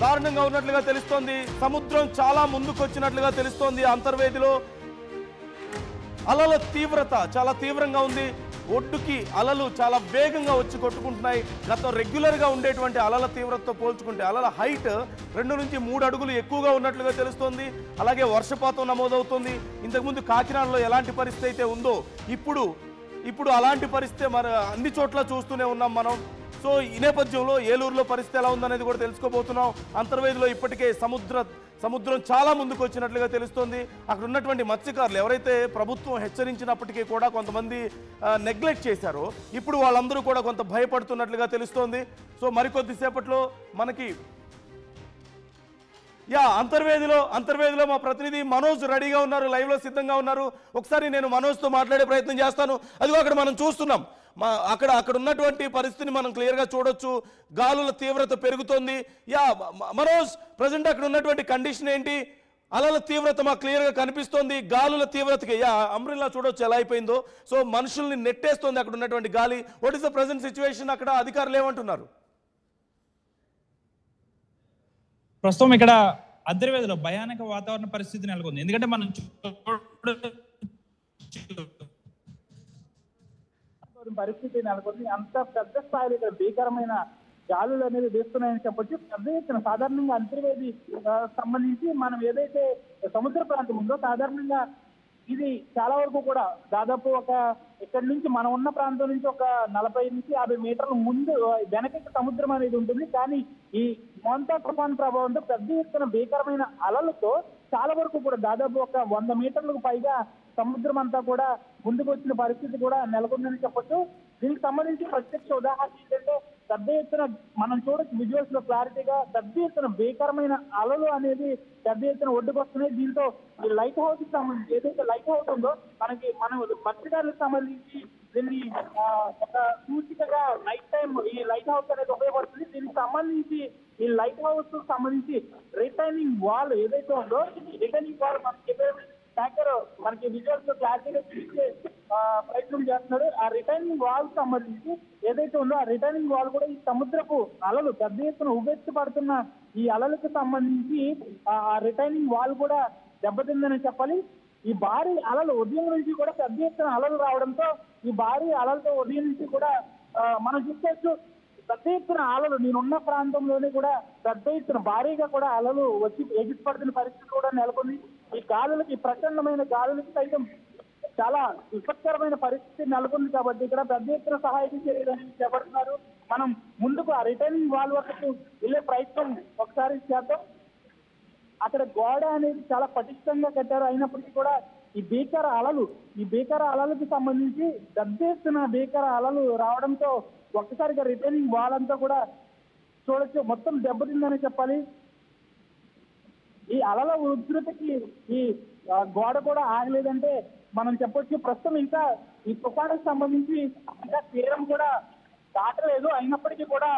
దారుణంగా ఉన్నట్లుగా తెలుస్తోంది. సముద్రం చాలా ముందుకు వచ్చినట్లుగా తెలుస్తోంది. అంతర్వేదిలో అలల తీవ్రత చాలా తీవ్రంగా ఉంది. ఒడ్డుకి అలలు చాలా వేగంగా వచ్చి కొట్టుకుంటున్నాయి. గత రెగ్యులర్గా ఉండేటువంటి అలల తీవ్రతతో పోల్చుకుంటే అలల హైట్ 2 నుంచి 3 అడుగులు ఎక్కువగా ఉన్నట్లుగా తెలుస్తోంది. అలాగే వర్షపాతం నమోదవుతుంది. ఇంతకుముందు కాకినాడలో ఎలాంటి పరిస్థితి అయితే ఉందో ఇప్పుడు అలాంటి పరిస్థితి మన అన్ని చోట్ల చూస్తూనే ఉన్నాం మనం. సో ఈ నేపథ్యంలో ఏలూరులో పరిస్థితి ఎలా ఉందనేది కూడా తెలుసుకోబోతున్నాం. అంతర్వేదిలో ఇప్పటికే సముద్రం చాలా ముందుకు వచ్చినట్లుగా తెలుస్తోంది. అక్కడ ఉన్నటువంటి మత్స్యకారులు ఎవరైతే ప్రభుత్వం హెచ్చరించినప్పటికీ కూడా కొంతమంది నెగ్లెక్ట్ చేశారో ఇప్పుడు వాళ్ళందరూ కూడా కొంత భయపడుతున్నట్లుగా తెలుస్తోంది. సో మరికొద్దిసేపట్లో మనకి అంతర్వేదిలో మా ప్రతినిధి మనోజ్ రెడీగా ఉన్నారు, లైవ్ లో సిద్ధంగా ఉన్నారు. ఒకసారి నేను మనోజ్తో మాట్లాడే ప్రయత్నం చేస్తాను. అదిగో అక్కడ మనం చూస్తున్నాం, అక్కడ ఉన్నటువంటి పరిస్థితిని మనం క్లియర్గా చూడొచ్చు. గాలుల తీవ్రత పెరుగుతోంది. మనోజ్, ప్రజెంట్ అక్కడ ఉన్నటువంటి కండిషన్ ఏంటి? అలల తీవ్రత మాకు క్లియర్గా కనిపిస్తోంది. గాలుల తీవ్రతకి అంబ్రిల్లా చూడొచ్చు ఎలా అయిపోయిందో. సో మనుషుల్ని నెట్టేస్తోంది అక్కడ ఉన్నటువంటి గాలి. What is the present situation? అక్కడ అధికారులు ఏమంటున్నారు? ప్రస్తుతం ఇక్కడ అంతర్వేదిలో భయానక వాతావరణ పరిస్థితి నెలకొంది. ఎందుకంటే మనం పరిస్థితి నెలకొంది. అంత పెద్ద స్థాయిలో ఇక్కడ భీకరమైన గాలులు అనేది వీస్తున్నాయని చెప్పొచ్చు. పెద్ద ఎత్తున సాధారణంగా అంతర్వేది సంబంధించి మనం ఏదైతే సముద్ర ప్రాంతం ఉందో సాధారణంగా ఇది చాలా వరకు కూడా దాదాపు ఇక్కడి నుంచి మనం ఉన్న ప్రాంతం నుంచి ఒక 40 నుంచి 50 మీటర్ల ముందు వెనక సముద్రం అనేది ఉంటుంది. కానీ ఈ మోంతా తుఫాన్ ప్రభావంతో పెద్ద ఎత్తున భీకరమైన అలలతో చాలా వరకు కూడా దాదాపు ఒక 100 మీటర్లకు పైగా సముద్రం అంతా కూడా ముందుకు వచ్చిన పరిస్థితి కూడా నెలకొందని చెప్పొచ్చు. దీనికి సంబంధించి ప్రత్యక్ష ఉదాహరణ ఏంటంటే పెద్ద ఎత్తున మనం చూడొచ్చు విజువల్స్ లో క్లారిటీగా పెద్ద ఎత్తున భీకరమైన అలలు అనేది పెద్ద ఎత్తున ఒడ్డుకు వస్తున్నాయి. దీంతో ఈ లైట్ హౌస్ కి సంబంధించి ఏదైతే లైట్ హౌస్ ఉందో మనం మత్స్యకారులకు సంబంధించి దీన్ని ఒక సూచికగా నైట్ టైం ఈ లైట్ హౌస్ అనేది ఉపయోగపడుతుంది. దీనికి సంబంధించి ఈ లైట్ హౌస్ సంబంధించి రిటైనింగ్ వాల్ ఏదైతే ఉందో రిటైనింగ్ వాల్ మనకి విజువల్స్ క్లారిటీగా చూసే ప్రయత్నం చేస్తున్నారు. ఆ రిటైనింగ్ వాల్ సంబంధించి ఏదైతే ఉందో ఆ రిటైనింగ్ వాల్ కూడా ఈ సముద్రపు అలలు పెద్ద ఎత్తున ఉవ్వెత్తి పడుతున్న ఈ అలలకు సంబంధించి ఆ రిటైనింగ్ వాల్ కూడా దెబ్బతిందని చెప్పాలి. ఈ భారీ అలలు ఉదయం నుంచి కూడా పెద్ద ఎత్తున అలలు రావడంతో ఈ భారీ అలలతో ఉదయం నుంచి కూడా మనం చూసుకోవచ్చు పెద్ద ఎత్తున అలలు నేనున్న ప్రాంతంలోనే కూడా పెద్ద ఎత్తున భారీగా కూడా అలలు వచ్చి ఎగిసిపడుతున్న పరిస్థితి కూడా నెలకొంది. ఈ గాలులకి ప్రచండమైన గాలులకి సైతం చాలా విపత్కరమైన పరిస్థితి నెలకొంది. కాబట్టి ఇక్కడ పెద్ద ఎత్తున సహాయక చర్యలు చేపడుతున్నారు. మనం ముందుకు ఆ రిటైనింగ్ వాల్ వరకు వెళ్ళే ప్రయత్నం ఒకసారి చేద్దాం. అక్కడ గోడ అనేది చాలా పటిష్టంగా కట్టారు. అయినప్పటికీ కూడా ఈ భీకర అలలకు సంబంధించి పెద్ద ఎత్తున భీకర అలలు రావడంతో ఒక్కసారిగా రిటైనింగ్ వాల్ అంతా కూడా చూడొచ్చు మొత్తం దెబ్బతిందని చెప్పాలి. ఈ అలల ఉధృతికి ఈ గోడ కూడా ఆగలేదంటే మనం చెప్పొచ్చు. ప్రస్తుతం ఇంకా ఈ తుఫానుకు సంబంధించి ఇంకా తీరం కూడా దాటలేదు. అయినప్పటికీ కూడా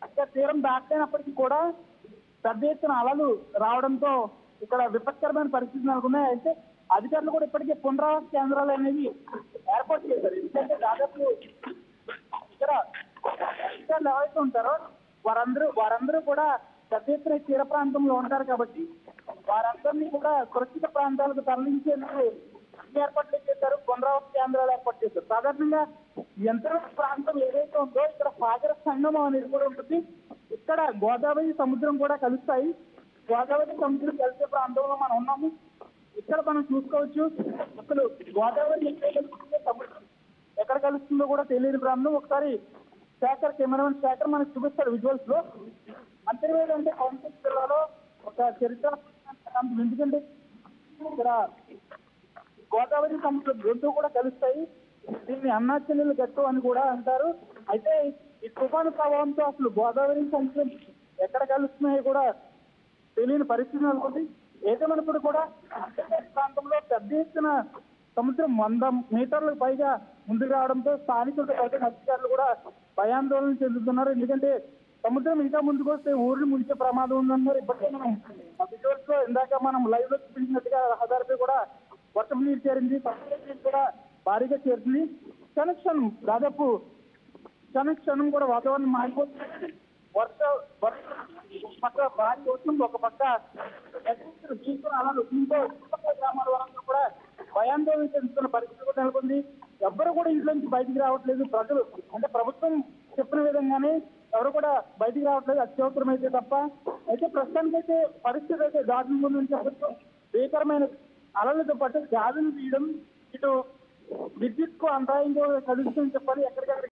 ఇంకా తీరం దాటలేనప్పటికీ కూడా పెద్ద ఎత్తున అలలు రావడంతో ఇక్కడ విపత్కరమైన పరిస్థితులు నెలకొన్నాయి. అయితే అధికారులు కూడా ఇప్పటికే పునరావాస కేంద్రాలు అనేవి ఏర్పాటు చేశారు. ఎందుకంటే దాదాపు ఇక్కడ అధికారులు ఎవరైతే ఉంటారో వారందరూ కూడా పెద్ద ఎత్తున తీర ప్రాంతంలో ఉంటారు. కాబట్టి వారందరినీ కూడా సురక్షిత ప్రాంతాలకు తరలించేందుకు ఏర్పాట్లు చేశారు. పునరావాస కేంద్రాలు ఏర్పాటు చేశారు. సాధారణంగా యంత్ర ప్రాంతం ఏదైతే ఉందో ఇక్కడ సాగర సంగమం అనేది కూడా ఉంటుంది. ఇక్కడ గోదావరి సముద్రం కూడా కలుస్తాయి. గోదావరి సముద్రం కలిసే ప్రాంతంలో మనం ఉన్నాము. ఇక్కడ మనం చూసుకోవచ్చు అసలు గోదావరి సముద్రం ఎక్కడ కలుస్తుందో కూడా తెలియని ప్రాంతం. ఒకసారి కెమెరామెన్ శేఖర్ మనకు చూపిస్తాడు విజువల్స్ లో. అంతర్వేది అంటే కోనసీమ జిల్లాలో ఒక చరిత్ర. ఎందుకంటే ఇక్కడ గోదావరి సముద్రం రెండు కూడా కలుస్తాయి. దీన్ని అన్నాచెల్లెలు గట్టు అని కూడా అంటారు. అయితే ఈ తుఫాను ప్రభావంతో అసలు గోదావరి సముద్రం ఎక్కడ కలుస్తున్నాయో కూడా తెలియని పరిస్థితి నెలకొంది. ఏదేమైనప్పుడు కూడా అంతర్వేది ప్రాంతంలో పెద్ద ఎత్తున సముద్రం 100 మీటర్లకు పైగా ముందుకు రావడంతో స్థానికులతో పాటు మత్స్యకారులు కూడా భయాందోళన చెందుతున్నారు. ఎందుకంటే సముద్రం ఇంకా ముందుకు వస్తే ఊరిని ముంచే ప్రమాదం ఉందన్నారు. ఇప్పటికే మనం విజువల్స్ లో ఇందాక మనం లైవ్ లో చూపించినట్టుగా రహదారిపై కూడా వర్షం నీరు చేరింది. నీరు కూడా భారీగా చేరుతుంది. క్షణం కూడా వాతావరణం మారిపోతుంది. ఒక పక్క భారీ వర్షం, ఒక పక్క తీసుకుని అలా దీంతో చుట్టుపక్కల గ్రామాల వరకు కూడా భయాందోళన చెందుతున్న పరిస్థితి కూడా నెలకొంది. ఎవ్వరు కూడా ఇంట్లో నుంచి బయటికి రావట్లేదు. ప్రజలు అంటే ప్రభుత్వం చెప్పిన విధంగానే ఎవరు కూడా బయటికి రావట్లేదు, అత్యవసరం అయితే తప్ప. అయితే ప్రస్తుతానికైతే పరిస్థితి అయితే దారుణంగా ఉందని చెప్పచ్చు. భీకరమైన అలలతో పాటు గాలులు తీయడం, ఇటు విద్యుత్ కు అంతరాయం కలుగుతుందని చెప్పాలి. ఎక్కడికక్కడ